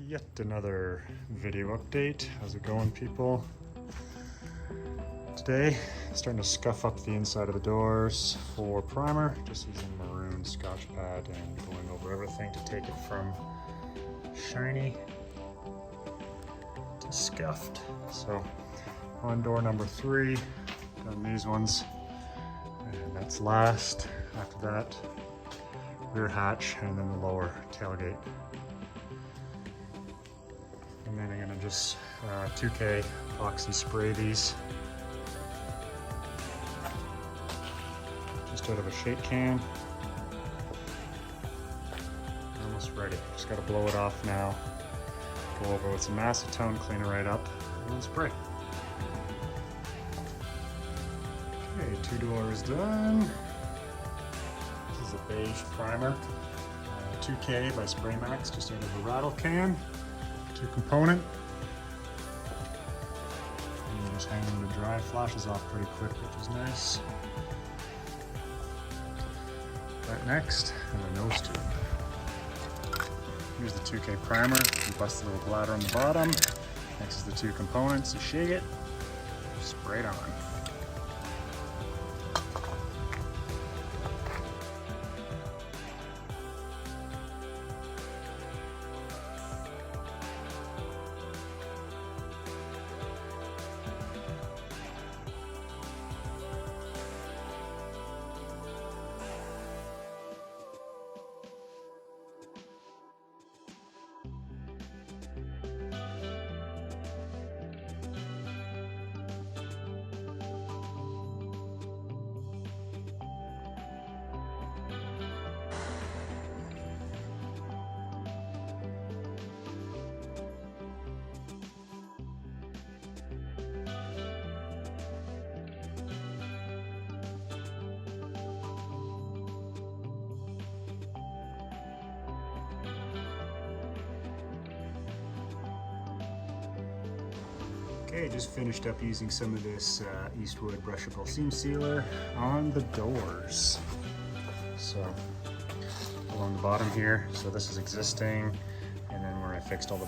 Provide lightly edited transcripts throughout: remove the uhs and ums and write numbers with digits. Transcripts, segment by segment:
Yet another video update. How's it going, people? Today, starting to scuff up the inside of the doors for primer, just using maroon Scotch pad and going over everything to take it from shiny to scuffed. So on door number 3, done these ones, and that's last. After that, rear hatch, and then the lower tailgate. And then I'm gonna just 2K epoxy spray these just out of a shake can. Almost ready. Just gotta blow it off now. Go over with some acetone, clean it right up, and then spray. Okay, 2 doors done. This is a beige primer, 2K by Spraymax, just out of a rattle can. 2 component. And just hanging to dry, flashes off pretty quick, which is nice. That next, and then those 2. Here's the 2K primer. You bust the little bladder on the bottom. Next is the 2 components. You shake it, spray it on. Okay, just finished up using some of this Eastwood brushable seam sealer on the doors. So along the bottom here, so this is existing, and then where I fixed all the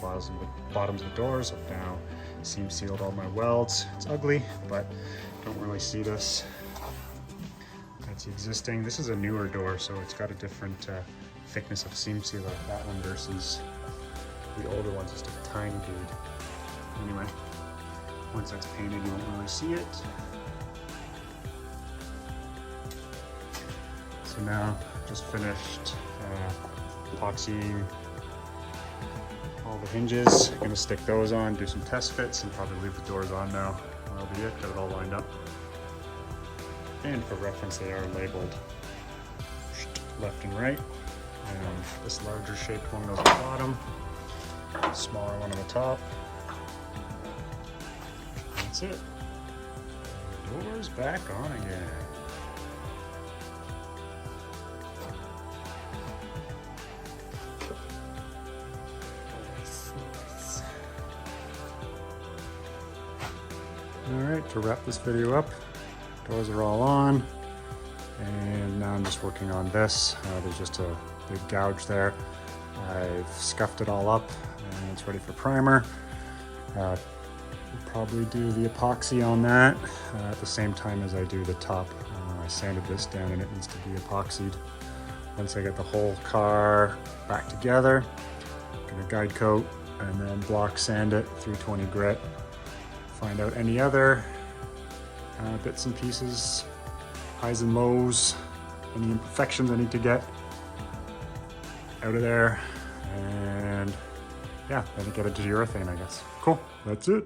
bottoms of the doors, I've now seam sealed all my welds. It's ugly, but don't really see this. That's existing. This is a newer door, so it's got a different thickness of seam sealer, that one versus the older one's just a tiny dude. Anyway. Once that's painted, you won't really see it. So now, just finished epoxying all the hinges. I'm gonna stick those on, do some test fits, and probably leave the doors on now. That'll be it, got it all lined up. And for reference, they are labeled left and right. And this larger shaped one goes on the bottom, smaller one on the top. That's it. Doors back on again. Nice. Alright, to wrap this video up, doors are all on, and now I'm just working on this. There's just a big gouge there. I've scuffed it all up, and it's ready for primer. Probably do the epoxy on that at the same time as I do the top. I sanded this down and it needs to be epoxied. Once I get the whole car back together, I'm gonna guide coat and then block sand it 320 grit. Find out any other bits and pieces, highs and lows, any imperfections I need to get out of there, and yeah, then get it to urethane, I guess. Cool, that's it.